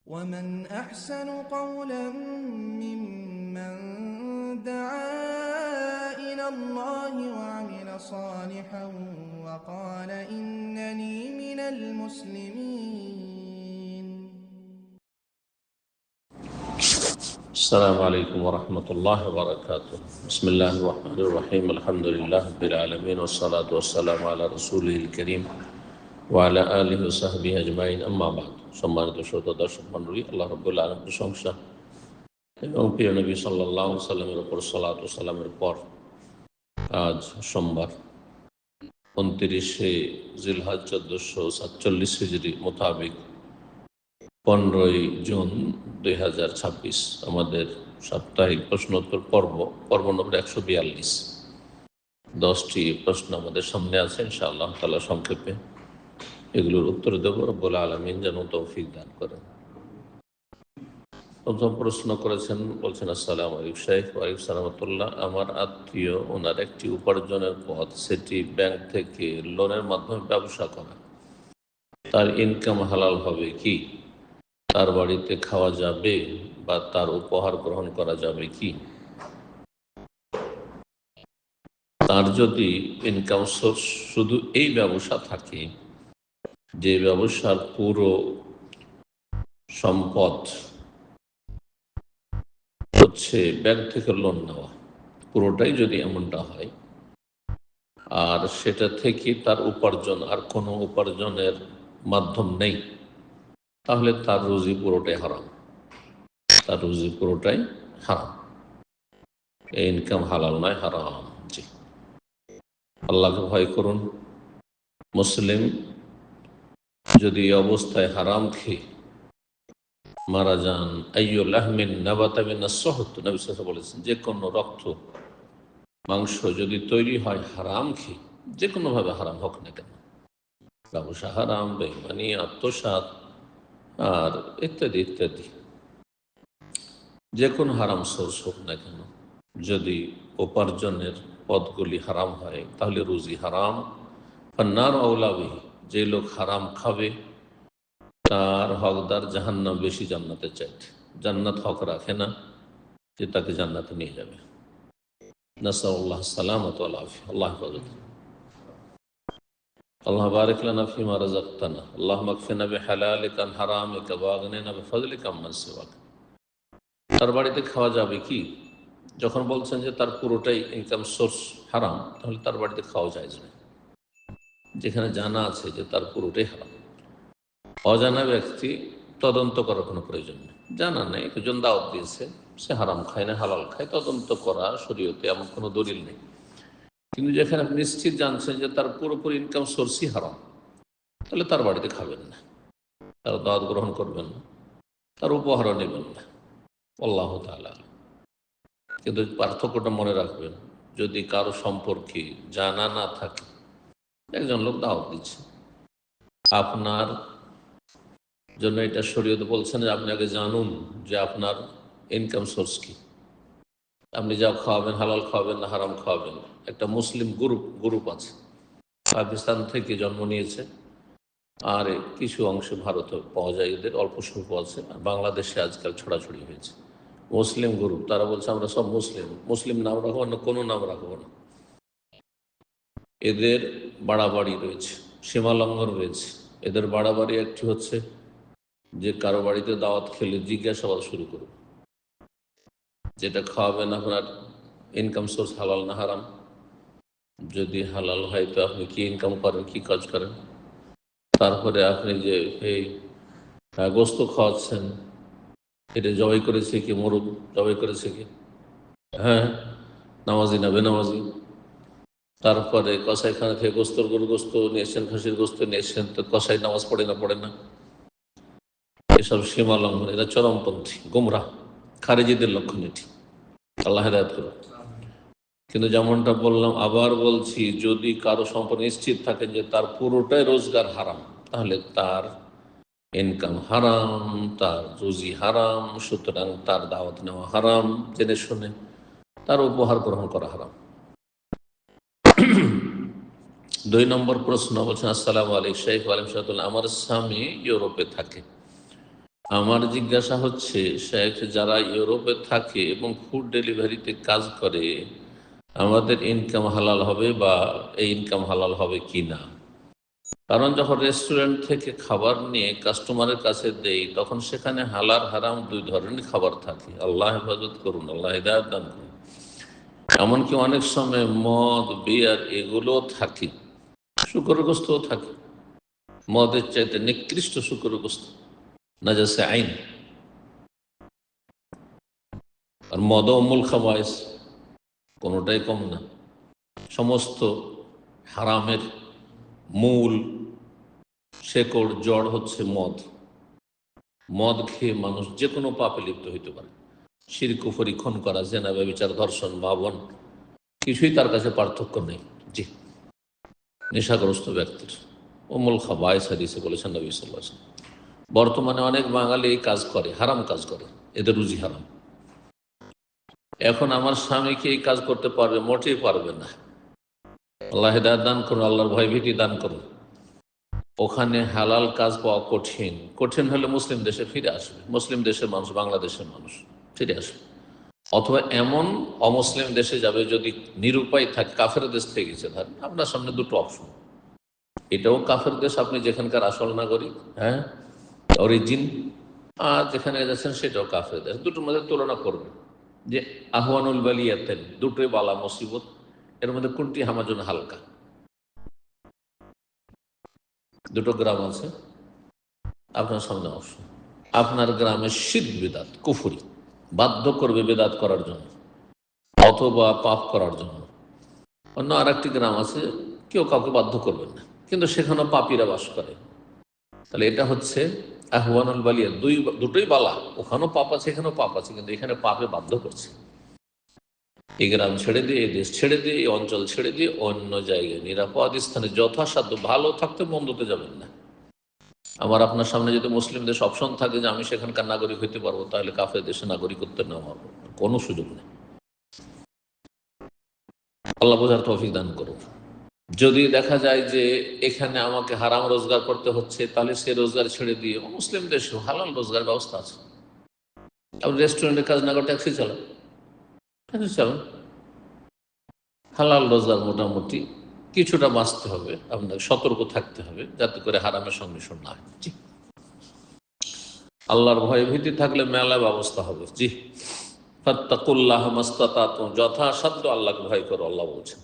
ومن أحسن قولا ممن دعا إلى الله وعمل صالحا وقال إنني من المسلمين. السلام عليكم ورحمة الله وبركاته. بسم الله الرحمن الرحيم. الحمد لله رب العالمين والصلاة والسلام على رسوله الكريم وعلى آله وصحبه أجمعين. أما بعد, সম্মানিত শ্রোতা দর্শক মণ্ডলী, আল্লাহ রাব্বুল আলামিনের প্রশংসা এবং প্রিয় নবী সাল্লাল্লাহু আলাইহি ওয়াসাল্লামের উপর সালাত ও সালামের পর আজ সোমবার 29 জিলহজ 1447 হিজরি মোতাবেক 15 জুন 2026 আমাদের সাপ্তাহিক প্রশ্নোত্তর পর্ব নম্বর 142। 10টি প্রশ্ন আমাদের সামনে আছে, ইনশাআল্লাহ তাআলা সংক্ষেপে এগুলোর উত্তর দেব। রব্বুল আলামিন যেন তৌফিক দান করেন। প্রথম প্রশ্ন করেছেন, বলছেন আসসালামু আলাইকুম শাইখ। ওয়ালাইকুম সালাম। আমার আত্মীয়, ওনার একটি উপার্জনের পথ, সেটি ব্যাংক থেকে লোনের মাধ্যমে ব্যবসা করা। তার ইনকাম হালাল হবে কি? তার বাড়িতে খাওয়া যাবে বা তার উপহার গ্রহণ করা যাবে কি? তার যদি ইনকাম সোর্স শুধু এই ব্যবসা থাকে, যে ব্যবসার পুরো সম্পদ হচ্ছে ব্যাংক থেকে লোন নেওয়া, পুরোটাই যদি এমনটা হয়, আর সেটা থেকে তার উপার্জন আর কোনো উপার্জনের মাধ্যম নেই, তাহলে তার রুজি পুরোটাই হারাম। তার রুজি পুরোটাই হারাম। এই ইনকাম হালাল নয়, হারাম। জি, আল্লাহকে ভয় করুন। মুসলিম যদি এই অবস্থায় হারাম খেয়ে মারা যান, আইয়ুলাহমিন নাবাতা মিনাস সুহত, নবী সাল্লাল্লাহু আলাইহি ওয়াসাল্লাম বলেছেন, যে কোনো রক্ত মাংস যদি তৈরি হয় হারাম খেয়ে, যে কোনোভাবে হারাম হোক না কেন, ব্যবসা হারাম, বেঈমানি, আত্মসাৎ আর ইত্যাদি ইত্যাদি, যে কোনো হারাম সোর্স হোক না কেন, যদি উপার্জনের পথগুলি হারাম হয় তাহলে রুজি হারাম। ফান্নার আওলা বিহি, যে লোক হারাম খাবে তার হকদার জাহান্নাম বেশি জান্নাতের চাইতে। জান্নাত হক রাখে না যে তাকে জান্নাতে নিয়ে যাবে। নাসাল্লাহ সালামত ওয়াল আফিয়া। আল্লাহ হেফাজত। আল্লাহ বারিক লানা ফিমা রাযাকতানা, আল্লাহুম্মা কফিনা বিহালালিকা আন হারামিকা ওয়া আগনিনা বিফাযলিকা আম্মান সিওয়াক। তার বাড়িতে খাওয়া যাবে কি? যখন বলছেন যে তার পুরোটাই ইনকাম সোর্স হারাম, তাহলে তার বাড়িতে খাওয়া জায়েজ না। যেখানে জানা আছে যে তার পুরোটাই হারাম, অজানা ব্যক্তি তদন্ত করার কোনো প্রয়োজন নেই। জানা নেই, একজন দাওয়াত দিয়েছে, সে হারাম খায় না হালাল খায়, তদন্ত করা শরীয়তে এমন কোনো দলিল নেই। কিন্তু যেখানে আপনি নিশ্চিত জানছেন যে তার পুরোপুরি ইনকাম সোর্সই হারাম, তাহলে তার বাড়িতে খাবেন না, তার দাওয়াত গ্রহণ করবেন না, তার উপহারও নেবেন না। আল্লাহ তাআলা। কিন্তু পার্থক্যটা মনে রাখবেন, যদি কারো সম্পর্কে জানা না থাকে, একজন লোক দাওয়াত দিচ্ছে, আপনার জন্য এটা শরীয়ত বলছেন যে আপনি আগে জানুন যে আপনার ইনকাম সোর্স কি, আপনি যা খাওয়াবেন হালাল খাওয়াবেন না হারাম খাওয়াবেন। একটা মুসলিম গ্রুপ আছে, পাকিস্তান থেকে জন্ম নিয়েছে, আর কিছু অংশ ভারতে পাওয়া যায়, এদের অল্প স্বল্প আছে, আর বাংলাদেশে আজকাল ছড়াছড়ি হয়েছে। মুসলিম গ্রুপ, তারা বলছে আমরা সব মুসলিম, মুসলিম নাম রাখবো না, কোনো নাম রাখবো না। এদের বাড়াবাড়ি রয়েছে, সীমালঙ্ঘন রয়েছে। এদের বাড়াবাড়ি একটি হচ্ছে যে কারো বাড়িতে দাওয়াত খেলে জিজ্ঞাসাবাদ শুরু করবে, যেটা খাওয়াবেন আপনার ইনকাম সোর্স হালাল না হারাম। যদি হালাল হয় তো আপনি কি ইনকাম করেন, কি কাজ করেন। তারপরে আপনি যে এই গোস্ত খাওয়াচ্ছেন, এটা জবাই করেছে কি, মোরগ জবাই করেছে কি, হ্যাঁ নামাজি না বেনামাজি। তারপরে কসাইখানা থেকে গরু গোস্ত নিয়েছেন, খাসির গোস্ত নিয়েছেন, তো কসাই নামাজ পড়ে না। এসব সীমা লঙ্ঘন, এরা চরমপন্থী, গুমরাহ, খারিজিদের লক্ষণ এটি। আল্লাহ হেদায়েত করুন। কিন্তু যেমনটা বললাম, আবার বলছি, যদি কারো সম্পর্কে নিশ্চিত থাকেন যে তার পুরোটাই রোজগার হারাম, তাহলে তার ইনকাম হারাম, তার রুজি হারাম, সুতরাং তার দাওয়াত নেওয়া হারাম জেনে শুনে, তার উপহার গ্রহণ করা হারাম। 2 নম্বর প্রশ্ন, বলছেন আসসালামু আলাইকুম শাইখ। ওয়ালাইকুম সালাম। আমার স্বামী ইউরোপে থাকে, আমার জিজ্ঞাসা হচ্ছে, শেখ, যারা ইউরোপে থাকে এবং ফুড ডেলিভারিতে কাজ করে, আমাদের ইনকাম হালাল হবে বা এই ইনকাম হালাল হবে কি না? কারণ যখন রেস্টুরেন্ট থেকে খাবার নিয়ে কাস্টমারের কাছে দেই, তখন সেখানে হালাল হারাম দুই ধরনের খাবার থাকে। আল্লাহ হেফাজত করুন, আল্লাহ হিদায়াত দান করুন। এমনকি অনেক সময় মদ, বিয়ার এগুলোও থাকে, শুকরগ্রস্তও থাকে। মদের চাইতে নিকৃষ্ট শুকরগ্রস্ত, নাজাসে আইন। আর মদ উম্মুল খাবায়েস, কোনোটাই কম না। সমস্ত হারামের মূল শেকড় জড় হচ্ছে মদ। মদ খেয়ে মানুষ যে কোনো পাপে লিপ্ত হইতে পারে। শিরক, কুফরি, খুন করা, জেনা, ব্যভিচার, ধর্ষণ, ভাবন, কিছুই তার কাছে পার্থক্য নেই। জি, নেশাগ্রস্ত ব্যক্তির উম্মুল খাবায়েস হাদিসে বলেছেন নবী সাল্লাল্লাহু আলাইহি ওয়াসাল্লাম। বর্তমানে অনেক বাঙালি এই কাজ করে, হারাম কাজ করে, এদের রুজি হারাম। এখন আমার স্বামীকে এই কাজ করতে পারবে? মোটেই পারবে না। আল্লাহ হিদায়াত দান করুন, আল্লাহর ভয়ভীতি দান করুন। ওখানে হালাল কাজ পাওয়া কঠিন। কঠিন হলে মুসলিম দেশে ফিরে আসবে, মুসলিম দেশের মানুষ, বাংলাদেশের মানুষ ফিরে আসবে। অথবা এমন অমুসলিম দেশে যাবে, যদি নিরুপায় থাকে, কাফের দেশ থেকে গেছে ধরেন, আপনার সামনে দুটো অপশন। এটাও কাফের দেশ, আপনি যেখানকার আসল নাগরিক, হ্যাঁ, অরিজিন, আর যেখানে যাচ্ছেন সেটাও কাফের দেশ। দুটোর মধ্যে তুলনা করবেন যে আহওয়ানুল বালিয়াতেন, দুটোই বালা মুসিবত, এর মধ্যে কোনটি আমার জন্য হালকা। দুটো গ্রাম আছে আপনার সামনে অপশন। আপনার গ্রামে শিরক, বিদাত, কুফরি বাধ্য করবে বেদাত করার জন্য অথবা পাপ করার জন্য। অন্য আর একটি গ্রাম আছে, কেউ কাউকে বাধ্য করবেন না, কিন্তু সেখানেও পাপীরা বাস করে। তাহলে এটা হচ্ছে আহওয়ানুল বালিয়া, দুটোই বালা। ওখানেও পাপ আছে, এখানেও পাপ আছে, কিন্তু এখানে পাপে বাধ্য করছে। এই গ্রাম ছেড়ে দিয়ে, এই দেশ ছেড়ে দিয়ে, এই অঞ্চল ছেড়ে দিয়ে অন্য জায়গায় নিরাপদ স্থানে যথাসাধ্য ভালো থাকতে মন্দতে যাবেন না। আমার আপনার সামনে যদি মুসলিম দেশ অপশন থাকে যে আমি সেখানকার নাগরিক হইতে পারবো, তাহলে কাফের দেশে নাগরিকত্ব নেওয়ার কোনো সুযোগ নেই। আল্লাহ বোঝার তৌফিক দান করুন। যদি দেখা যায় যে এখানে আমাকে হারাম রোজগার করতে হচ্ছে, তাহলে সে রোজগার ছেড়ে দিয়ে মুসলিম দেশে হালাল রোজগার ব্যবস্থা আছে। আপনি রেস্টুরেন্টে কাজ না করে ট্যাক্সি চালান, ট্যাক্সি চালান, হালাল রোজগার। মোটামুটি কিছুটা বাঁচতে হবে, আপনাকে সতর্ক থাকতে হবে যাতে করে হারামের সংমিশ্রণ না হয়। জি, আল্লাহর ভয় ভীতি থাকলে মেলা ব্যবস্থা হবে। জি, ফাত্তাকুল্লাহ মাস্তাতাতুম, যথাসাধ্য আল্লাহকে ভয় করো, আল্লাহ বলছেন।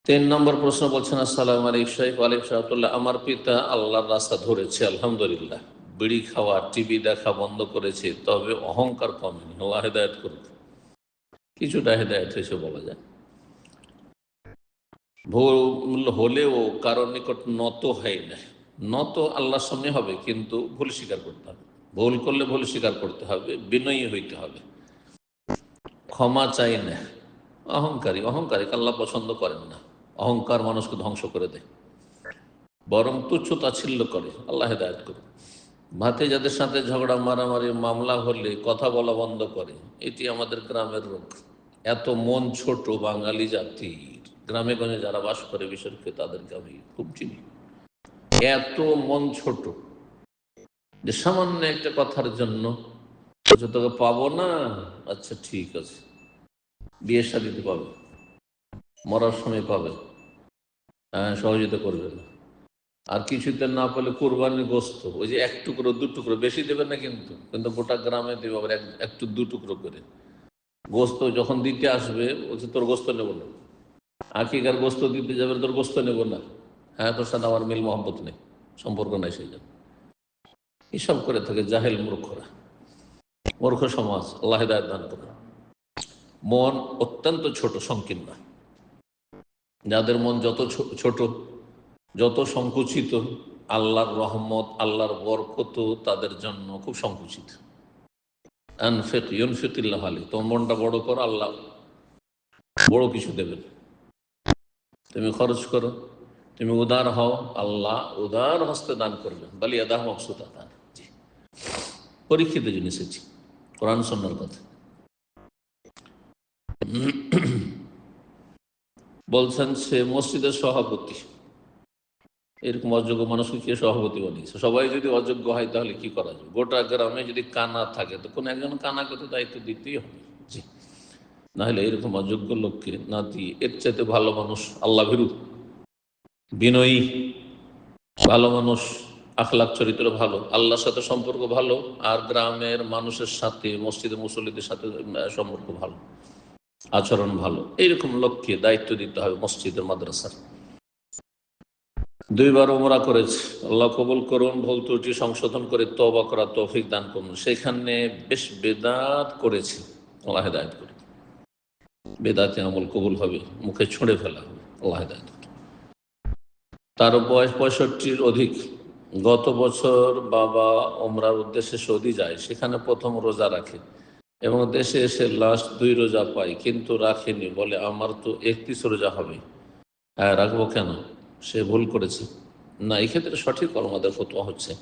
3 নম্বর প্রশ্ন বলছেন, আসসালামু আলাইকুম শাইখ। ওয়ালাইকুম সালাম। আমার পিতা আল্লাহর রাস্তা ধরেছে, আলহামদুলিল্লাহ। বিড়ি খাওয়া, টিভি দেখা বন্ধ করেছে, তবে অহংকার কমেনি। আল্লাহ হেদায়েত করুন। কিছুটা হেদায়েত হয়েছে বলা যায়। ভুল হলেও কারোর নিকট নত হয় না। নত আল্লাহর সামনে হবে, কিন্তু ভুল স্বীকার করতে হবে। ভুল করলে ভুল স্বীকার করতে হবে, বিনয়ী হইতে হবে, ক্ষমা চাই না। অহংকারী, অহংকারীকে আল্লাহ পছন্দ করেন না। অহংকার মানুষকে ধ্বংস করে দেয়, বরং তুচ্ছ তাচ্ছিল্য করে। আল্লাহ হেদায়েত করুন। ভাতে যাদের সাথে ঝগড়া, মারামারি, মামলা হলে কথা বলা বন্ধ করে, এটি আমাদের গ্রামের রোগ। এত মন ছোট বাঙালি জাতির, গ্রামে গঞ্জে যারা বাস করে, বিশেষ করে তাদেরকে আমি খুব চিনি। এত মন ছোট যে সামান্য একটা কথার জন্য তোকে পাবো না, আচ্ছা ঠিক আছে, বিয়ে শাদিতে পাবে, মরার সময় পাবে, হ্যাঁ, সহযোগিতা করবে না। আর কিছুতে না পেলে কোরবানির গোস্ত, ওই যে 1 টুকরো 2 টুকরো, বেশি দেবে না, কিন্তু কিন্তু গোটা গ্রামে দেবে আবার একটু 2 টুকরো করে গোস্ত। যখন দিতে আসবে বলছে তোর গোস্ত নেবো না। আকিকার গোস্ত দিতে যাবে, তোর গোস্ত নেবো না। হ্যাঁ, তোর সাথে আমার মিল মহব্বত নেই, সম্পর্ক নাই, সেই জন্য এসব করে থাকে জাহেল মূর্খরা, মূর্খ সমাজ। আল্লাহ হিদায়াত দান করুন। মন অত্যন্ত ছোট, সংকীর্ণ। যাদের মন যত ছোট, যত সংকুচিত, আল্লাহর রহমত, আল্লাহর বরকত তাদের জন্য খুব সংকুচিত। আনফিক ইউনফিকিল্লাহ আলী, তোমার মনটা বড় করো, আল্লাহ বড় কিছু দেবেন। তুমি খরচ করো, তুমি উদার হও, আল্লাহ উদার হস্তে দান করবেন। বালিয়াদা মকসুদা দান। জি, পরীক্ষিত জিনিস এসেছি, কোরআন সুন্নাহর কথা। বলছেন সে মসজিদের সভাপতি, এরকম অযোগ্য মানুষকে কে সভাপতি বানিয়েছে? সবাই যদি অযোগ্য হয় তাহলে কি করা যাবে? গোটা গ্রামে যদি কানা থাকে তো কোনো একজন কানাকে তো দায়িত্ব দিতেই হবে। জি, নাহলে এরকম অযোগ্য লোককে না দিয়ে এর চাইতে ভালো মানুষ, আল্লাহ ভীরু, বিনয়ী, ভালো মানুষ, আখলাক চরিত্র ভালো, আল্লাহর সাথে সম্পর্ক ভালো, আর গ্রামের মানুষের সাথে, মসজিদে মুসল্লিদের সাথে সম্পর্ক ভালো, আচরণ ভালো, এইরকম লোককে দায়িত্ব দিতে হবে মসজিদের, মাদ্রাসার। 2বার ওমরা করেছে, আল্লাহ কবুল করুন, ভুল ত্রুটি সংশোধন করে তওবা করা তৌফিক দান করুন। সেখানে বেশ বেদাত করেছি, আল্লাহ হেদায়েত করুন। বেদাতে আমল কবুল হবে, মুখে ছুঁড়ে ফেলা হবে, আল্লাহ হেদায়েত করুন। তার বয়স 65-র অধিক। গত বছর বাবা ওমরার উদ্দেশ্যে সৌদি যায়, সেখানে প্রথম রোজা রাখে এবং দেশে এসে লাস্ট 2 রোজা পাই, কিন্তু রাখেনি, বলে আমার তো 31 রোজা হবে। হ্যাঁ, রাখবো কেন? সে ভুল করেছে না। এই ক্ষেত্রে সঠিক আমাদের ফতোয়া হচ্ছে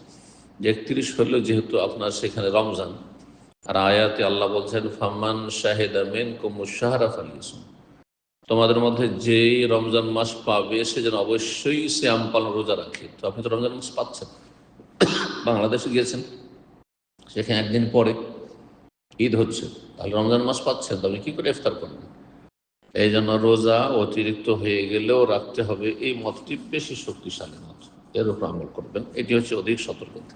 যে 31 হলো যেহেতু আপনার সেখানে রমজান, আর আয়াতে আল্লাহ বলছেন ফামান শাহিদা মিনকুমুশ শাহরা ফালিয়াসুম, তোমাদের মধ্যে যেই রমজান মাস পাবে সে যেন অবশ্যই সিয়াম পালন, রোজা রাখে। তো আপনি তো রমজান মাস পাচ্ছেন, বাংলাদেশে গিয়েছেন, সেখানে একদিন পরে ঈদ হচ্ছে, তাহলে রমজান মাস পাচ্ছেন, তবে কি করে ইফতার করবেন? এই জন্য রোজা অতিরিক্ত হয়ে গেলেও রাখতে হবে, এই মতটি বেশি শক্তিশালী মত, এর উপর আমল করবেন, এটি হচ্ছে অধিক সতর্কতা।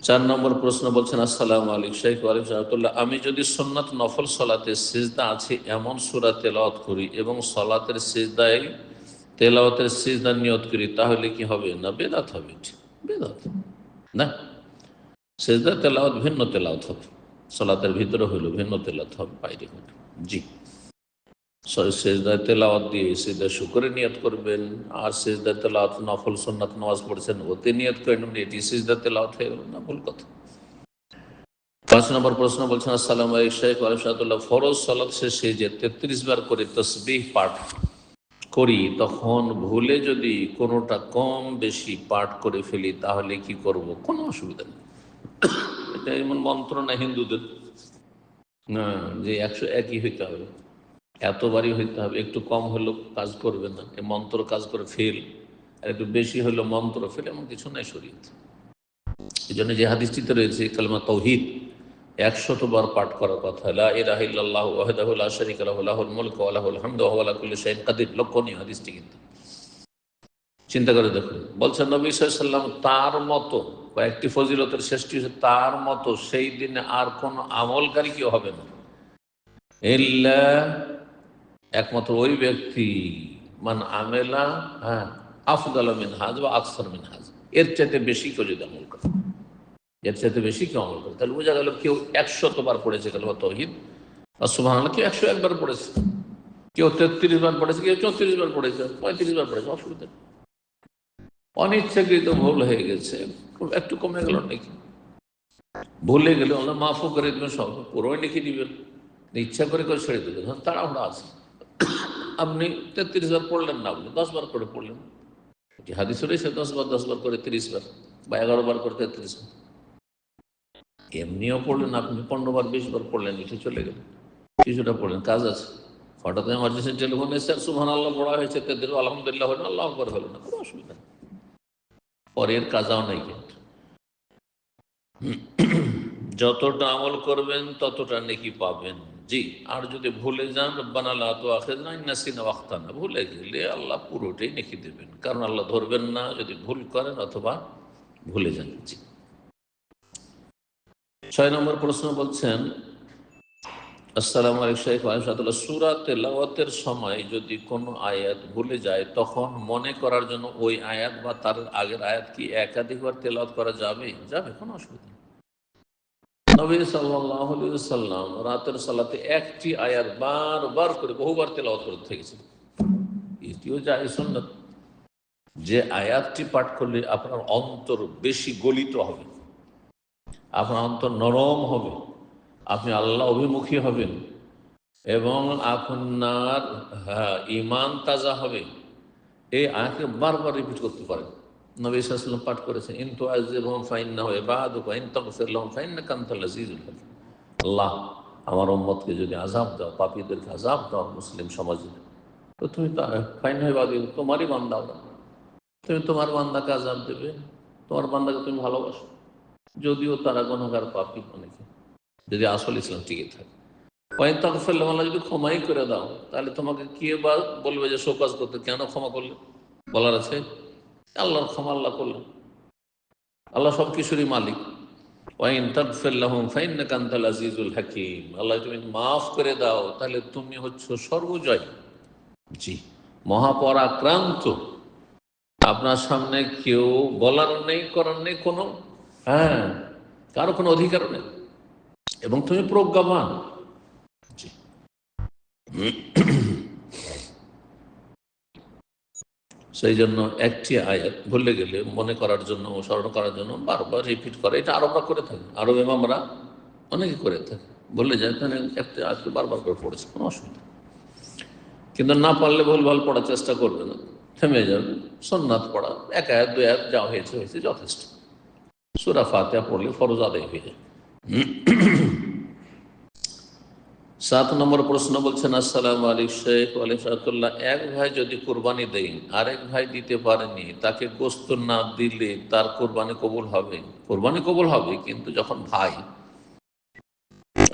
4 নম্বর প্রশ্ন বলছেন, আসসালামু আলাইকুম শেখ ওয়ালাইকুম সালাম, আমি যদি সুন্নাত নফল সলাতে সিজদা আছে এমন সূরা তেলাওয়াত করি এবং সলাতের সিজদায় তেলাওয়াতের সিজদা নিয়ত করি, তাহলে কি হবে? না, বেদাত হবে। বেদাত না, সিজদা তেলাওয়াত ভিন্ন তেলাওয়াত হবে, সলাতের ভিতরে হইল ভিন্ন তেলাওয়াত হবে, বাইরে হইল। জি, সেজদায় তেলাওয়াত দিয়ে সিজদা শুকরে নিয়ত করবেন, আর সিজদা তেলাওয়াত নফল সুন্নাত নামাজ পড়ছেন ওতে নিয়ত করেন, এটি সিজদা তেলাওয়াত হয়ে গেল না, ভুল কথা। 5 নম্বর প্রশ্ন বলছেন, আসসালামু আলাইকুম শেখ ওয়ালাইকুম সালাম, ফরজ সালাত শেষে যে 33 বার করে তসবিহ পাঠ করি, তখন ভুলে যদি কোনোটা কম বেশি পাঠ করে ফেলি তাহলে কি করব? কোনো অসুবিধা নেই। এটা এমন মন্ত্র না হিন্দুদের, না যে 101ই হইতে হবে, এতবারই হইতে হবে, একটু কম হলেও কাজ করবে না, এই মন্ত্র কাজ করে ফেল, আর একটু বেশি হলেও মন্ত্র ফেল, এমন কিছু নাই শরীয়তে। এই জন্য যে হাদিসটিতে রয়েছে কালিমা তাওহীদ 100 বার পাঠ করার কথা, লা ইলাহা ইল্লাল্লাহু ওয়াহদাহু লা শারীকা লাহু লাহুল মুলকু ওয়া লাহুল হামদু ওয়া হুয়া আলা কুল্লি শাইইন কাদির, লক্ষণীয় হাদিসটি। কিন্তু চিন্তা করে দেখুন, বলছেন নবী সাল্লাল্লাহু আলাইহি ওয়াসাল্লাম তার মতো, কয়েকটি ফজিলতের শেষটি হচ্ছে তার মতো সেই দিনে আর কোন আমলকারী কেউ হবে না, ইল্লা, একমাত্র ওই ব্যক্তি, মান আমেলা, হ্যাঁ, আফদাল মিনহাজ বা আকসার মিনহাজ, এর চাইতে বেশি কেউ যদি আমল করে, এর চাইতে বেশি কেউ আমল করে, তাহলে বোঝা গেল কেউ 100 বার পড়েছে কালিমা তাওহীদ আর সুবহানাল্লাহ, কেউ 101 বার পড়েছে, কেউ 33 বার পড়েছে, কেউ 34 বার পড়েছে, 35 বার পড়েছে, অসুবিধা নেই। অনিচ্ছাকৃত ভুল হয়ে গেছে, একটু কমে গেল নাকি, ভুলে গেলে আল্লাহ মাফও করে দেবেন, সব পুরোই লিখে দিবেন, ইচ্ছা করে করে ছেড়ে দেবেন। তাড়াহুড়া আছে, আপনি 33 বার পড়লেন না, আপনি 10 বার করে পড়লেন, হাদিস রয়েছে 10 বার করে 30 বার, বা 11 বার করে 33 বার, এমনিও পড়লেন আপনি 15 বার 20 বার পড়লেন, লিখে চলে গেলেন, কিছুটা পড়লেন, কাজ আছে, হঠাৎ এমার্জেন্সি টেলিফোন এসে সুবহানাল্লাহ পড়া হয়েছে, আলহামদুলিল্লাহ হলেন, আল্লাহ আকবার হলো না, কোনো অসুবিধা নেই, পরের কাজাও নেই। কিন্তু যতটা আমল করবেন ততটা নেকি পাবেন। জি, আর যদি ভুলে যান, রব্বানা লা তুআখিযনা ইন নাসিনা ওয়া আখতানা, ভুলে গেলে আল্লাহ পুরোটাই নেকি দেবেন, কারণ আল্লাহ ধরবেন না যদি ভুল করেন অথবা ভুলে যান। জি। 6 নম্বর প্রশ্ন বলছেন, আসসালামু আলাইকুম শেখ ওয়া রাহমাতুল্লাহ, সূরা তেলাওয়াতের সময় যদি কোনো আয়াত ভুলে যায় তখন মনে করার জন্য ওই আয়াত বা তার আগের আয়াত কি একাধিকবার তেলাওয়াত করা যাবে? যাবে, কোনো অসুবিধা নেই। নবী সাল্লাল্লাহু আলাইহি ওয়াসাল্লাম রাতের সালাতে একটি আয়াত বারবার করে বহুবার তেলাওয়াত করতে থেকেছেন, এটিও জায়েজ সুন্নাত। যে আয়াতটি পাঠ করলে আপনার অন্তর বেশি গলিত হবে, আপনার অন্তর নরম হবে, আপনি আল্লাহ অভিমুখী হবেন এবং আপনার ঈমান তাজা হবে, এই আয়াতকে বারবার রিপিট করতে পারেন। নবী সাল্লাল্লাহু আলাইহি ওয়াসাল্লাম পাঠ করেছেন, ইন তুআযিবহুম ফাইন্নাহু ইবাদুকা ওয়া ইন তাগফির লাহুম ফাইন্নাকা আনতাল আজিজুল হাকীম, আল্লাহ আমার উম্মতকে যদি আযাব দাও, পাপীদেরকে আযাব দাও মুসলিম সমাজে, তো তুমি ফাইন হয়ে বাদী, তোমারই বান্দা ওরা, তুমি তোমার বান্দাকে আযাব দেবে, তোমার বান্দাকে তুমি ভালোবাসো, যদিও তারা গুনাহগার পাপী অনেকে, যদি আসল ইসলাম টিকে থাকে। ওয়াইন তাগফির লাহুম, যদি ক্ষমাই করে দাও, তাহলে তোমাকে কে বা বলবে যে শোকাজ করতে, কেন ক্ষমা করলে? বলার আছে? আল্লাহর ক্ষমা আল্লাহ করলেন, আল্লাহ সব কিছুরই মালিক। ওয়াইন তাগফির লাহুম ফাইন্নাকা আনতাল আজিজুল হাকীম, আল্লাহ তুমি মাফ করে দাও, তাহলে তুমি হচ্ছ সর্বজয়, জি, মহাপরাক্রান্ত। আপনার সামনে কেউ বলার নেই, করার নেই, কোনো, হ্যাঁ, কারো কোনো অধিকার নেই, এবং তুমি প্রজ্ঞাবান, জি। সেই জন্য একটি আয়াত ভুলে গেলে মনে করার জন্য, স্মরণ করার জন্য বারবার রিপিট করে, এটা আরবরা করে থাকে, আরব ইমামরা অনেকে করে থাকে, বললে যায় তাহলে একটা আয়াত বারবার করে পড়েছে, কোনো অসুবিধা। কিন্তু না পারলে ভুলভাল পড়ার চেষ্টা করবে না, থেমে যাবে, সুন্নাত পড়া, এক আয়াত দুই আয়াত যা হয়েছে হয়েছে, যথেষ্ট। সূরা ফাতিহা পড়লে ফরজ আদায় হয়ে যায়। 7 নম্বর প্রশ্ন বলছেন, আসসালামু আলাইকুম শেখ আলিফাতুল্লাহ, এক ভাই যদি কোরবানি দেয়, আরেক ভাই দিতে পারেনি, তাকে গোস্ত না দিলে তার কোরবানি কবুল হবে? কোরবানি কবুল হবে, কিন্তু যখন ভাই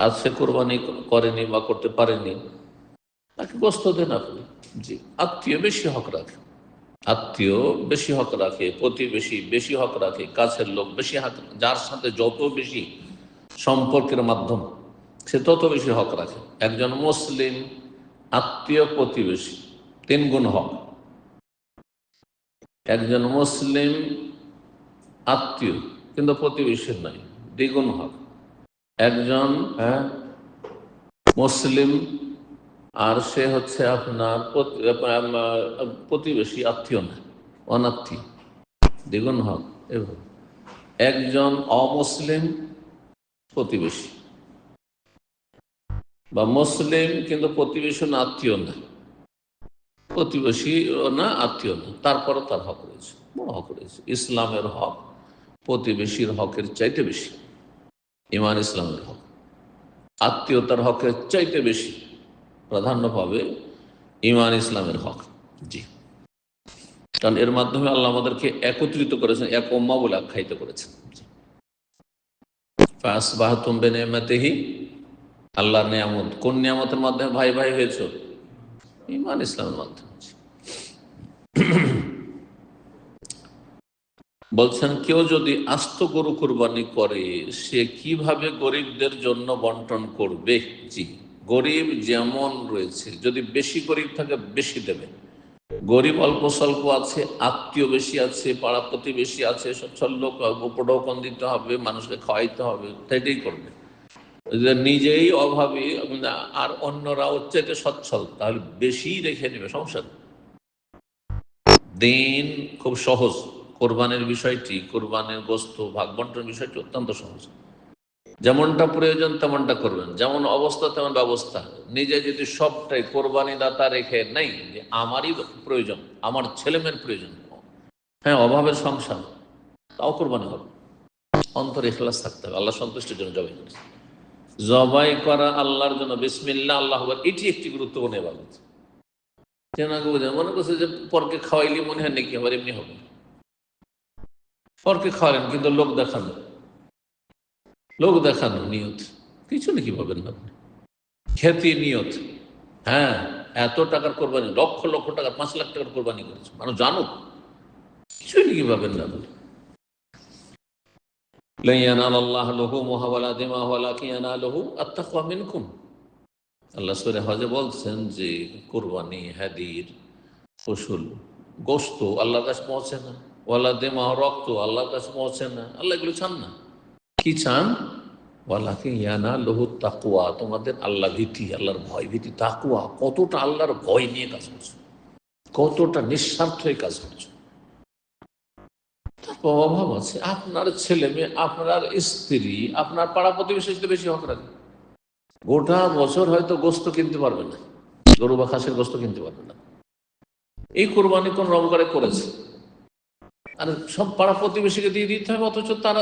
আজ সে কোরবানি করেনি বা করতে পারেনি, তাকে গোস্ত দেন আপনি, জি। আত্মীয় বেশি হক রাখে, আত্মীয় বেশি হক রাখে, প্রতিবেশী বেশি হক রাখে, কাছের লোক বেশি হক, যার সাথে যত বেশি সম্পর্কের মাধ্যম, সে তত বেশি হক রাখে। একজন মুসলিম, আত্মীয়, প্রতিবেশী, 3 গুণ হক। একজন মুসলিম আত্মীয় কিন্তু প্রতিবেশীর নাই, 2 গুণ হক। একজন মুসলিম আর সে হচ্ছে আপনার প্রতিবেশী, আত্মীয় না, অনাত্মীয়, 2 গুণ হক। এবং একজন অমুসলিম প্রতিবেশী, বা মুসলিম কিন্তু প্রতিবেশী না, আত্মীয় না, প্রতিবেশী না, আত্মীয় না, তারপরে তার হক রয়েছে, বড় হক রয়েছে। ইসলামের হক প্রতিবেশীর হকের চাইতে বেশি, ইমান ইসলামের হক আত্মীয়তার হকের চাইতে বেশি প্রাধান্য পাবে ইমান ইসলামের হক, জি। কারণ এর মাধ্যমে আল্লাহ আমাদেরকে একত্রিত করেছেন, এক উম্মাহ বলে আখ্যায়িত করেছেন। ফাসবাহতুম বিনিআমাতিহি, আল্লাহর নিয়ামত, কোন নিয়ামতের মাধ্যমে ভাই ভাই হয়েছ? ইমান ইসলামের মাধ্যমে। বলছেন, কেউ যদি আস্ত গরু কুরবানি করে, সে কিভাবে গরিবদের জন্য বন্টন করবে? জি, গরিব যেমন রয়েছে, যদি বেশি গরিব থাকে বেশি দেবে, গরিব অল্প স্বল্প আছে, আত্মীয় বেশি আছে, পাড়া প্রতিবেশী আছে, সচ্ছল লোক, উপঢৌকন দিতে হবে, মানুষকে খাওয়াইতে হবে, সেটাই করবে। নিজেই অভাবী আর অন্যরা হচ্ছে সচ্ছল, তাহলে বেশি রেখে নেবে, সমস্যা নেই। দিন খুব সহজ, কোরবানির বিষয়টি, কোরবানির গোস্ত ভাগ বন্টনের বিষয়টি অত্যন্ত সহজ। যেমনটা প্রয়োজন তেমনটা করবেন, যেমন অবস্থা তেমন ব্যবস্থা। নিজে যদি সবটাই কোরবানি দাতা রেখে নেই যে আমারই প্রয়োজন, আমার ছেলেমেয়ের প্রয়োজন, হ্যাঁ, অভাবের সংসার, তাও কোরবানি হবে। অন্তরে ইখলাস থাকতে হবে, আল্লাহ সন্তুষ্টির জন্য জবাই করা, জবাই করা আল্লাহর জন্য, বিসমিল্লাহ আল্লাহু আকবার, এটি একটি গুরুত্বপূর্ণ ইবাদত। মনে করছে যে পরকে খাওয়াইলে মনে হয় নাকি আবার এমনি হবে, পরকে খাওয়ালেন কিন্তু লোক দেখানো, লোক দেখানো নিয়ত, কিছু নাকি পাবেন না আপনি, খ্যাতি নিয়ত, হ্যাঁ, এত টাকার কোরবানি, লক্ষ লক্ষ টাকা, 5 লাখ টাকার কোরবানি করেছে, মানুষ জানুক, কিছুই নাকি পাবেন না আপনি। আল্লাহ সূরা হজে বলছেন যে কোরবানি, হাদির, ফসল, গোস্ত আল্লাহর কাছে পৌঁছে না, ওয়ালা দিমাহ, রক্ত আল্লাহর কাছে পৌঁছে না, আল্লাহ এগুলো চান না। কি চান? ওয়ালাকিন ইয়ানালুহু তাকওয়া, তোমাদের আল্লাহ ভীতি, আল্লাহর ভয় ভীতি, তাকওয়া, কতটা আল্লাহর ভয় নিয়ে কাজ করছো, কতটা নিঃস্বার্থ হয়ে কাজ করছো। তারপর অভাব আছে, আপনার ছেলে মেয়ে, আপনার স্ত্রী, আপনার পাড়া প্রতিবেশী বেশি হক রাখে, গোটা বছর হয়তো গোস্ত কিনতে পারবে না, গরু বা খাসির গোস্ত কিনতে পারবে না, এই কোরবানি কোন রমজানে করেছে, আর সব পাড়া প্রতিবেশীকে দিয়ে দিতে হবে, অথচ তারা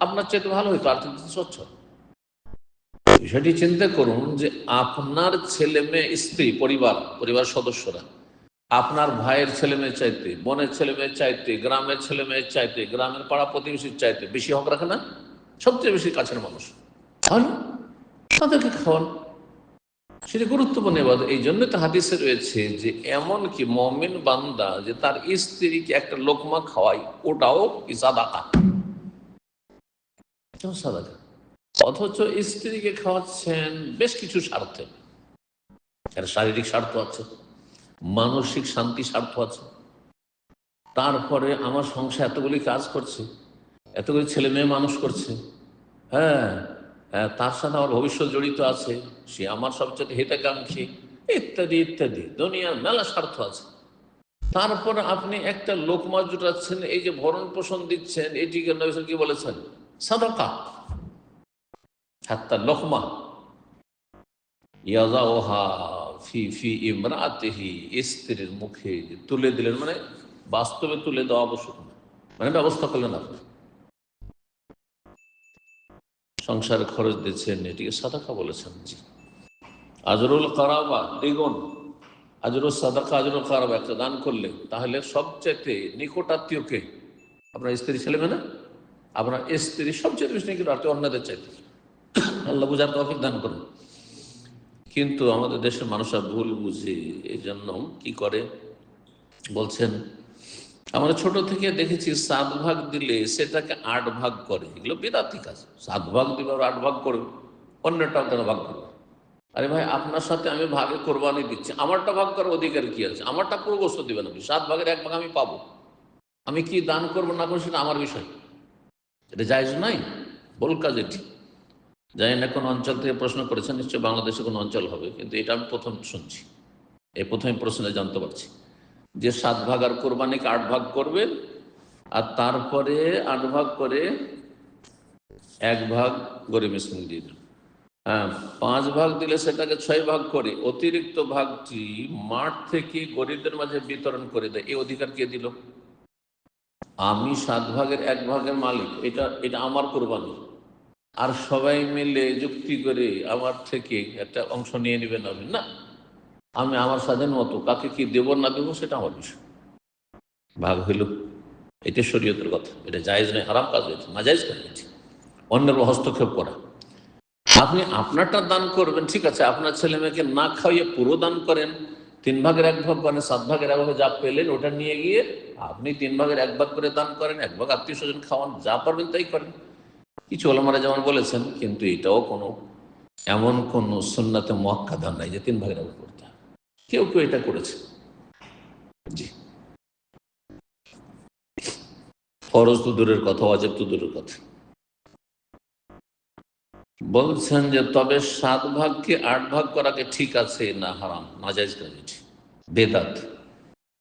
আপনার চাইতে ভালো হইতো, আর্থিক সচ্ছল। বিষয়টি চিন্তা করুন যে আপনার ছেলে মেয়ে, স্ত্রী, পরিবার সদস্যরা আপনার ভাইয়ের ছেলে মেয়ের চাইতে, বোনের ছেলে মেয়ের চাইতে, গ্রামের ছেলে মেয়ের চাইতে, গ্রামের পাড়া প্রতিবেশীর চাইতে বেশি হক রাখে না? সবচেয়ে বেশি কাছের মানুষ, তাহলে তাদেরকে খাওয়ান। সেটা গুরুত্বপূর্ণ ইবাদত। এই জন্য তো হাদিসে রয়েছে যে এমন কি মুমিন বান্দা যে তার স্ত্রীকে একটা লোকমা খাওয়াই, ওটাও কি সাদাকা, সাদাকা। অথচ স্ত্রীকে খাওয়াচ্ছেন বেশ কিছু স্বার্থে, এর শারীরিক স্বার্থ আছে, মানসিক শান্তি স্বার্থ আছে, তারপরে আমার সংসার এতগুলি কাজ করছে, এতগুলি ছেলে মেয়ে মানুষ করছে, হ্যাঁ হ্যাঁ, তার সাথে আমার ভবিষ্যৎ জড়িত আছে, সে আমার সবচেয়ে হিতাকাঙ্ক্ষী, ইত্যাদি ইত্যাদি, দুনিয়ার মেলা স্বার্থ আছে। তারপর আপনি একটা লোকমা জুটাচ্ছেন, এই যে ভরণ পোষণ দিচ্ছেন, এটিকে নবী সাল্লাল্লাহু আলাইহি ওয়াসাল্লাম কি বলেছেন? সাদাকা। হাত্তা লোকমা ইয়াযাউহা ফি ফি ইমরাতিহি, স্ত্রীর মুখে তুলে দিলেন, মানে বাস্তবে তুলে দেওয়া আবশ্যক না, মানে ব্যবস্থা করলেন আপনি, সংসারে খরচ দিচ্ছেন, এটিকে সাদাকা বলেছেন। জি, আজরুল কারাবা দ্বিগুণ, আজরুল সাদাকা আজরুল কারাবা, একটা দান করলে তাহলে সবচেয়ে নিকট আত্মীয়কে, আপনার স্ত্রী ছেলে মেয়ে না, আপনার স্ত্রী সবচেয়ে বেশি নিকট আত্মীয় অন্যদের চাইতে। আল্লাহ বুঝার তৌফিক দান করুন। কিন্তু আমাদের দেশের মানুষরা ভুল বুঝে, এই জন্য কি করে বলছেন, আমরা ছোট থেকে দেখেছি 7 ভাগ দিলে সেটাকে 8 ভাগ করে, এগুলো বেদাতি কাজ। 7 ভাগ দিবে আর 8 ভাগ করবে, অন্যটাও কেন ভাগ করবে? আরে ভাই, আপনার সাথে আমি ভাগে কোরবানি দিচ্ছি, আমারটা ভাগ করার অধিকার কি আছে? আমারটা পুরো গোস্ত দিবেন আপনি, 7 ভাগের 1 ভাগ আমি পাবো, আমি কি দান করবো না করবো সেটা আমার বিষয়, এটা জায়েজ নাই, ভুল কাজ এটি। জানি না কোন অঞ্চল থেকে প্রশ্ন করেছেন, নিশ্চয়ই বাংলাদেশে কোনো অঞ্চল হবে, কিন্তু এটা আমি প্রথম শুনছি, এই প্রথমে প্রশ্নে জানতে পারছি যে 7 ভাগ আর কোরবানিকে 8 ভাগ করবেন, আর তারপরে 8 ভাগ করে 1 ভাগ গরিব মিসকিন দিয়ে দেবেন। হ্যাঁ, 5 ভাগ দিলে সেটাকে 6 ভাগ করে অতিরিক্ত ভাগটি মাঠ থেকে গরিবদের মাঝে বিতরণ করে দেয়, এই অধিকার কে দিল? আমি 7 ভাগের 1 ভাগের মালিক, এটা এটা আমার কোরবানি, আর সবাই মিলে যুক্তি করে আমার থেকে একটা অংশ নিয়ে নেবেন আপনি, না, আমি আমার স্বাধীন মতো কাকে কি দেব না দেবো সেটা আমার বিষয়, ভাগ হইল, এটা শরীয়তের কথা, এটা জায়েজ নয়, হারাম কাজ হয়েছে, নাজায়েজ কাজ হয়েছে, অন্যের হস্তক্ষেপ করা। আপনি আপনারটা দান করবেন, ঠিক আছে, আপনার ছেলে মেয়েকে না খাইয়ে পুরো দান করেন, 3 ভাগের 1 ভাগ করেন, 7 ভাগের 1 ভাগে যা পেলেন ওটা নিয়ে গিয়ে আপনি 3 ভাগের 1 ভাগ করে দান করেন, 1 ভাগ আত্মীয় স্বজন খাওয়ান, যা পারবেন তাই করেন। কিছু ওলামারা যেমন বলেছেন, কিন্তু এটাও কোনো এমন কোনো সুন্নাতে মুআক্কাদা নাই যে 3 ভাগের 1 ভাগ করতে হবে, কেউ কেউ এটা করেছে। জি, ফরজ তো দূরের কথা, ওয়াজিব তো দূরের কথা। বলছেন যে তবে 7 ভাগকে 8 ভাগ করাকে ঠিক আছে না হারাম, নাজায়েজ কাজ এটি, বেদাত।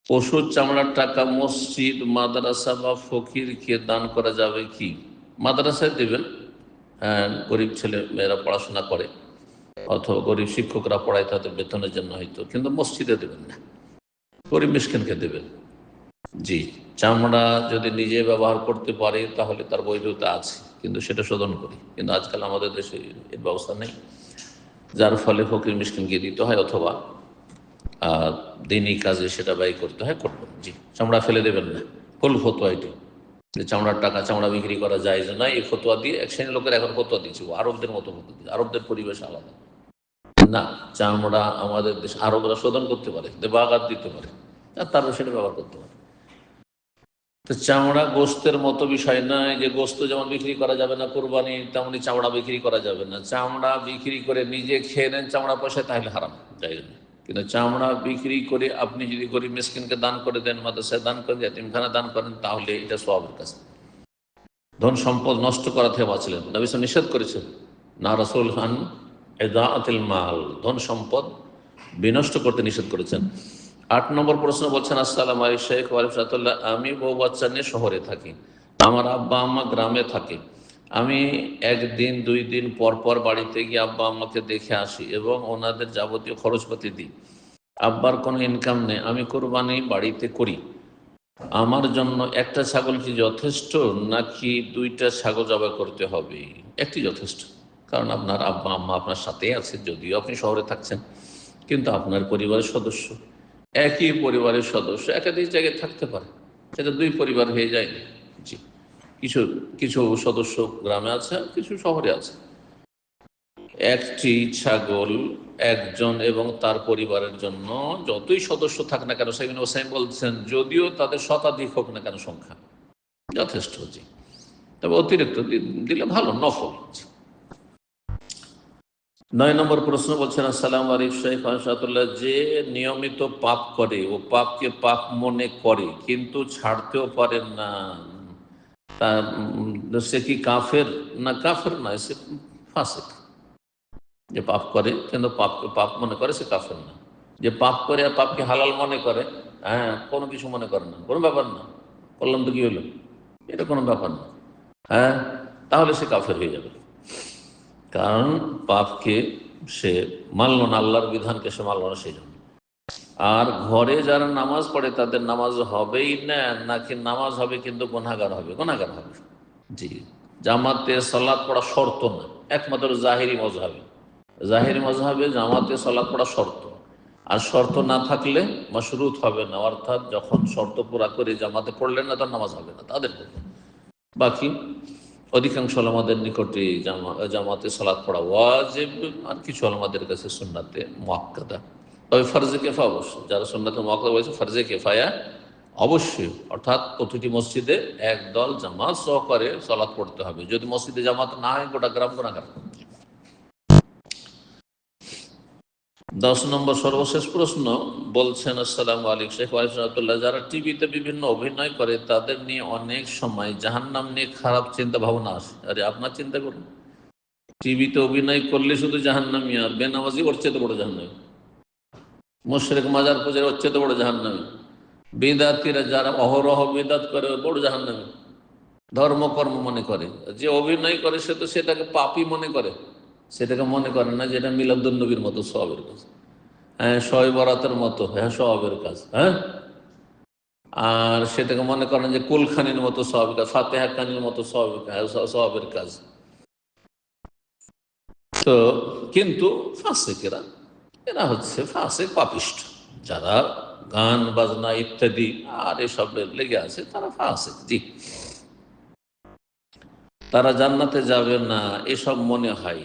পশুর চামড়ার টাকা মসজিদ, মাদ্রাসা বা ফকিরকে দান করা যাবে কি? মাদ্রাসায় দেবেন, গরিব ছেলে মেয়েরা পড়াশোনা করে, অথবা গরিব শিক্ষকরা পড়ায় তাদের বেতনের জন্য হয়তো, কিন্তু মসজিদে দেবেন না, গরিব মিসকিনকে দেবেন। জি, চামড়া যদি নিজে ব্যবহার করতে পারে তাহলে তার বৈধতা আছে, কিন্তু সেটা শোধন করি, কিন্তু আজকাল আমাদের দেশে এর ব্যবস্থা নেই, যার ফলে ফকির মিসকিনকে দিতে হয়, অথবা দিনই কাজে সেটা ব্যয় করতে হয়, করবেন। জি, চামড়া ফেলে দেবেন না, ফুল ফতোয়া এটি, যে চামড়ার টাকা চামড়া বিক্রি করা যায় যে না, এই ফতোয়া দিয়ে এক শ্রেণীর লোকের এখন ফতোয়া দিচ্ছে, আরবদের মতো ফতোয়া দিচ্ছে, আরবদের পরিবেশ আলাদা না, চামড়া আমাদের দেশ আরবরা শোধন করতে পারে, দেবাগাত দিতে পারে, আর তারও সেটা ব্যবহার করতে পারে। তো চামড়া গোস্তের মতো বিষয় নয় যে গোস্ত যেমন বিক্রি করা যাবে না কোরবানি, তেমনি চামড়া বিক্রি করা যাবে না। চামড়া বিক্রি করে নিজে খেয়ে নেন চামড়া পয়সায়, তাহলে হারাম, যাই না। কিন্তু চামড়া বিক্রি করে আপনি যদি গরিব মিসকিনকে দান করে দেন, মাদ্রাসায় দান করেন, ইয়াতীমখানা দান করেন, তাহলে এটা সওয়াবের কাজ। ধন সম্পদ নষ্ট করা থেকে বাঁচলেন, নবী সাল্লাল্লাহু আলাইহি ওয়াসাল্লাম নিষেধ করেছেন না, রাসূল আন ইদাআতিল মাল, ধন সম্পদ বিনষ্ট করতে নিষেধ করেছেন। 8 নম্বর প্রশ্ন বলছেন, আসসালামু আলাইকুম শেখ, ওয়ালাইকুম রাহমাতুল্লাহ, আমি বউ বাচ্চা নিয়ে শহরে থাকি, আমার আব্বা আম্মা গ্রামে থাকে, আমি 1 দিন 2 দিন পর পর বাড়িতে গিয়ে আব্বা আম্মাকে দেখে আসি এবং ওনাদের যাবতীয় খরচপাতি দিই। আব্বার কোনো ইনকাম নেই, আমি কোরবানি বাড়িতে করি, আমার জন্য একটা ছাগল কি যথেষ্ট, নাকি 2টা ছাগল জবাই করতে হবে? একটি যথেষ্ট, কারণ আপনার আব্বা আম্মা আপনার সাথেই আছে, যদিও আপনি শহরে থাকছেন, কিন্তু আপনার পরিবারের সদস্য, একই পরিবারের সদস্য একাধিক জায়গায় থাকতে পারে, সেটা দুই পরিবার হয়ে যায়। জি, কিছু কিছু সদস্য গ্রামে আছে, কিছু শহরে আছে। একটি ছাগল একজন এবং তার পরিবারের জন্য যতই সদস্য থাক না কেন, সাইবিন ওসাইম বলছেন যদিও তাদের শতাধিক হোক না কেন সংখ্যা যথেষ্ট। জি, তবে অতিরিক্ত দিলে ভালো, নফল। 9 নম্বর প্রশ্ন বলছেন, আসসালামু আলাইকুম শেখ আশাতুল্লাহ, যে নিয়মিত পাপ করে ও পাপকে পাপ মনে করে কিন্তু ছাড়তেও পারে না, তা সে কি কাফের? না, কাফের নয়, সে ফাসিক। যে পাপ করে কিন্তু পাপকে পাপ মনে করে, সে কাফের না। যে পাপ করে আর পাপকে হালাল মনে করে, হ্যাঁ, কোনো কিছু মনে করে না, কোনো ব্যাপার না, করলাম তো কি হলো, এটা কোনো ব্যাপার না, হ্যাঁ, তাহলে সে কাফের হয়ে যাবে। কারণ পাপকে সে মানল না, আল্লাহর বিধানকে সে মানল না, সেই জন্য। আর ঘরে যারা নামাজ পড়ে তাদের নামাজ হবেই না, নাকি নামাজ হবে কিন্তু গুনাহগার হবে? গুনাহগার হবে। জি, জামাতে সালাত পড়া শর্ত না, একমাত্র জাহেরি মজহাবে। জাহেরি মজহাবে জামাতে সালাত পড়া শর্ত, আর শর্ত না থাকলে মাশরুত হবে না, অর্থাৎ যখন শর্ত পুরা করে জামাতে পড়লেন না তার নামাজ হবে না তাদের পক্ষে। বাকি অধিকাংশ আলেমাদের নিকটে জামাতে সালাত পড়া ওয়াজিব, আর কিছু আলেমাদের কাছে সুন্নাতে মুআক্কাদা। তবে ফরজে কেফা অবশ্যই, যারা সুন্নাতে মুআক্কাদা বলেছে ফরজে কেফায়া অবশ্যই, অর্থাৎ প্রতিটি মসজিদে একদল জামাত সহকারে সালাত পড়তে হবে। যদি মসজিদে জামাত না হয় গোটা গ্রাম গুনাহগার। 10 নম্বর সর্বশেষ প্রশ্ন বলছেন, আসসালামু আলাইকুম শেখ ওয়াইফুল্লাহ, যারা টিভিতে বিভিন্ন অভিনয় করে তাদের নিয়ে অনেক সময় জাহান্নাম নিয়ে খারাপ চিন্তা ভাবনা আসে। আরে আপনার চিন্তা করুন, টিভিতে অভিনয় করলে শুধু জাহান্নামী, আর বেনামাজি ওর চেয়ে বড় জাহান্নামী, মুশরিক মাজার পূজার ওর চেয়ে বড় জাহান্নামী, বিদাতীরা যারা অহরহ বিদাত করে বড় জাহান্নামী, ধর্মকর্ম মনে করে। যে অভিনয় করে সে তো সেটাকে পাপই মনে করে, সেটাকে মনে করে না যে এটা মিলাদুন নবীর মতো সওয়াবের কাজ, হ্যাঁ, শবে বরাতের মতো, হ্যাঁ, সওয়াবের কাজ, হ্যাঁ, আর সেটাকে মনে করেন যে কুলখানির মতো সওয়াবের কাজ, ফাতেহা খানির মতো সওয়াবের কাজ। তো কিন্তু ফাসিকেরা, এরা হচ্ছে ফাসিক, পাপিষ্ঠ। যারা গান বাজনা ইত্যাদি আর এসব লেগে আছে তারা ফাসিক। জি, তারা জান্নাতে যাবে না এসব মনে হয়।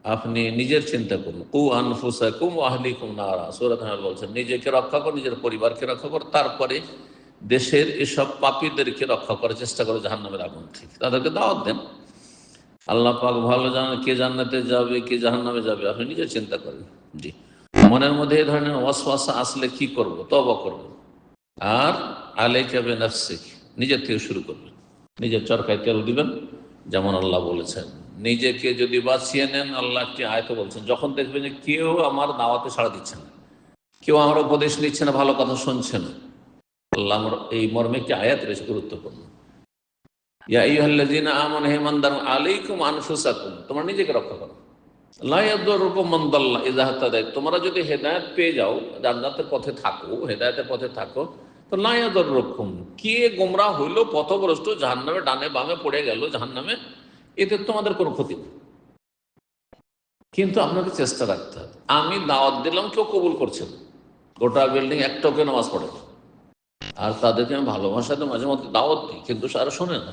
আপনি নিজের চিন্তা করুন, কু আনফুসাকুম ওয়া আহলিকুম নারা, সূরা আন-নাহল বলছেন, নিজেকে রক্ষা করো, নিজের পরিবারকে রক্ষা করো, তারপরে দেশের এসব পাপীদেরকে রক্ষা করার চেষ্টা করো জাহান্নামের আগুন থেকে, তাদেরকে দাওয়াত দেন। আল্লাহ পাক ভালো জানেন কে জান্নাতে যাবে কে জাহান্নামে যাবে, আপনি নিজে চিন্তা করেন। জি, মনের মধ্যে এই ধরনের ওয়াসওয়াসা আসলে কি করব? তওবা করব। আর আলাইকা বিনাফসিক, নিজের থেকে শুরু করবেন, নিজের চরকায় তেল দিবেন, যেমন আল্লাহ বলেছেন। নিজেকে যদি বাঁচিয়ে নেন, আল্লাহ একটি আয়াতে বলছেন, যখন দেখবেন যে কেউ আমার দাওয়াতে সাড়া দিচ্ছে না, কেউ আমার উপদেশ নিচ্ছে না, ভালো কথা শুনছে না, আল্লাহ আমার এই মর্মে একটি আয়াত রয়েছে গুরুত্বপূর্ণ, ইয়া আইয়ুহাল্লাযীনা আমানু, হে ঈমানদার, আলাইকুম আনফুসাকুম, তোমরা নিজেকে রক্ষা করো, লা ইয়াদুররুকুম মান দাল্লা ইযা ইহতাদাইত, তোমরা যদি হেদায়েত পেয়ে যাও, জান্নাতের পথে থাকো, হেদায়েতের পথে থাকো, তো লা ইয়াদুররুকুম, কে গোমরাহ হইল, পথভ্রষ্ট, জাহান্নামে ডানে বামে পড়ে গেল জাহান্নামে, এতে তোমাদের কোনো ক্ষতি নেই। কিন্তু আপনাকে চেষ্টা রাখতে হবে। আমি দাওয়াত দিলাম, কেউ কবুল করছে না, গোটা বিল্ডিং একটাও কেউ নামাজ পড়ে না, আর তাদেরকে আমি ভালোবাসাতে মাঝে মধ্যে দাওয়াত দিই, কিন্তু সারা শোনে না,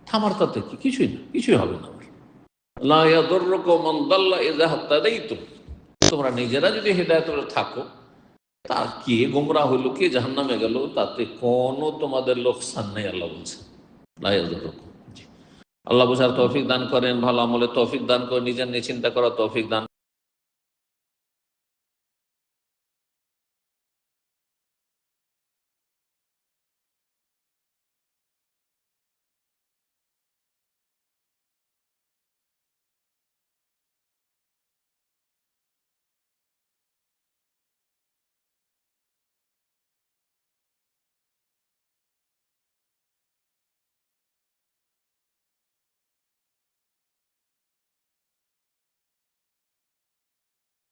থামার তাতে কি, কিছুই না, কিছুই হবে না। লা ইয়াদুররুকুম মান দাল্লা ইযা ইহতাদাইতুম, তোমরা নিজেরা যদি হেদায়েতে থাকো, তার কে গোমরাহ হইল, কে জাহান্নামে গেল, তাতে কোনো তোমাদের লোকসান নেই, আল্লাহ বলছে, লা ইয়াদুররুকুম। জি, আল্লাহ বুঝার তৌফিক দান করেন, ভালো আমলের তৌফিক দান করেন, নিজের নিয়ে চিন্তা করার তৌফিক দান